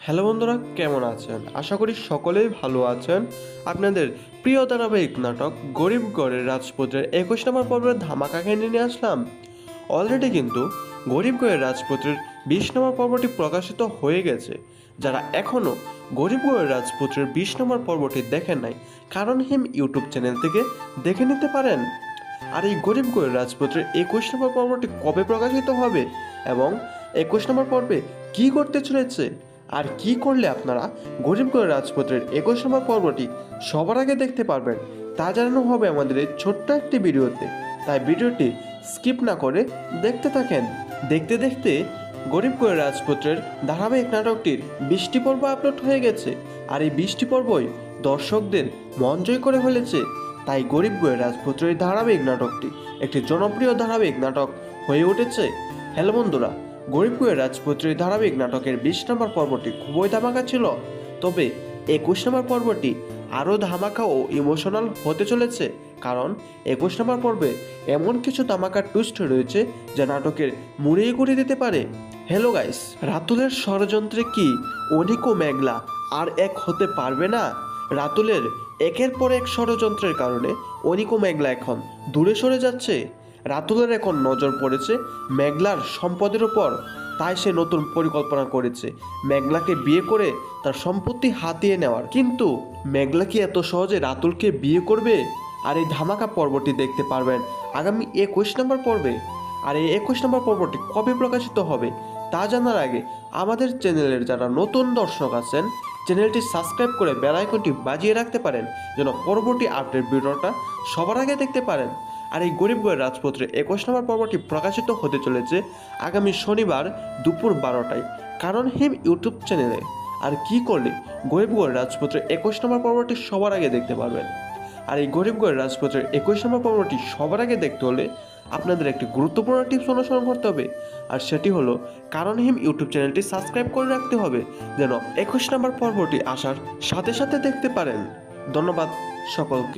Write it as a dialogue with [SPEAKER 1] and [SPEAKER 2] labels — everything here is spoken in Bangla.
[SPEAKER 1] হ্যালো বন্ধুরা, কেমন আছেন? আশা করি সকলেই ভালো আছেন। আপনাদের প্রিয় ধারাবাহিক নাটক গরিব ঘরের রাজপুত্রের 21 নম্বর পর্বের ধামাকা কাহিনী নিয়ে আসলাম। অলরেডি কিন্তু গরিব ঘরের রাজপুত্রের 20 নম্বর পর্বটি প্রকাশিত হয়ে গেছে। যারা এখনও গরিব ঘরের রাজপুত্রের 20 নম্বর পর্বটি দেখেন নাই, কারণ হিম ইউটিউব চ্যানেল থেকে দেখে নিতে পারেন। আর এই গরিব ঘরের রাজপুত্রের 21 নম্বর পর্বটি কবে প্রকাশিত হবে এবং 21 নম্বর পর্বে কী করতে চলেছে, আর কি করলে আপনারা গরিব ঘরের রাজপুত্রের 21 নম্বর পর্বটি সবার আগে দেখতে পারবেন, তা জানানো হবে আমাদের এই ছোট্ট একটি ভিডিওতে। তাই ভিডিওটি স্কিপ না করে দেখতে থাকেন। দেখতে দেখতে গরিব ঘরের রাজপুত্রের ধারাবাহিক নাটকটির 20টি পর্ব আপলোড হয়ে গেছে, আর এই 20টি পর্বই দর্শকদের মন জয় করে ফেলেছে। তাই গরিব ঘরের রাজপুত্রের এই ধারাবাহিক নাটকটি একটি জনপ্রিয় ধারাবাহিক নাটক হয়ে উঠেছে। হ্যালো বন্ধুরা, গরিব ঘরের রাজপুত্রের ধারাবাহিক নাটকের 20 নম্বর পর্বটি খুবই ধামাকা ছিল, তবে 21 নম্বর পর্বটি আরও ধামাকা ও ইমোশনাল হতে চলেছে, কারণ 21 নম্বর পর্বে এমন কিছু ধামাকা টুইস্ট রয়েছে যা নাটকের মুড়িয়ে করে দিতে পারে। হ্যালো গাইস, রাতুলের ষড়যন্ত্রে কি অনিক ও মেঘলা আর এক হতে পারবে না? রাতুলের একের পর এক ষড়যন্ত্রের কারণে অনিক ও মেঘলা এখন দূরে সরে যাচ্ছে। রাতুলের এখন নজর পড়েছে মেঘলার সম্পদের উপর, তাই সে নতুন পরিকল্পনা করেছে মেঘলাকে বিয়ে করে তার সম্পত্তি হাতিয়ে নেওয়ার। কিন্তু মেঘলা কি এত সহজে রাতুলকে বিয়ে করবে? আর এই ধামাকা পর্বটি দেখতে পারবেন আগামী 21 নম্বর পর্বে। আর এই 21 নম্বর পর্বটি কবে প্রকাশিত হবে তা জানার আগে আমাদের চ্যানেলের যারা নতুন দর্শক আছেন, চ্যানেলটি সাবস্ক্রাইব করে বেল আইকনটি বাজিয়ে রাখতে পারেন, যেন পরবর্তী আপডেট ভিডিওটা সবার আগে দেখতে পারেন। আর এই গরিব ঘরের রাজপুত্রের 21 নম্বর পর্বটি প্রকাশিত হতে চলেছে আগামী শনিবার দুপুর 12টায়, কারণ হিম ইউটিউব চ্যানেলে। আর কি করলে গরিব ঘরের রাজপুত্রের 21 নম্বর পর্বটি সবার আগে দেখতে পারবেন? আর এই গরিব ঘরের রাজপুত্রের 21 নম্বর পর্বটি সবার আগে দেখতে হলে আপনাদের একটি গুরুত্বপূর্ণ টিপস অনুসরণ করতে হবে, আর সেটি হলো কারণ হিম ইউটিউব চ্যানেলটি সাবস্ক্রাইব করে রাখতে হবে, যেন 21 নম্বর পর্বটি আসার সাথে সাথে দেখতে পারেন। ধন্যবাদ সকলকে।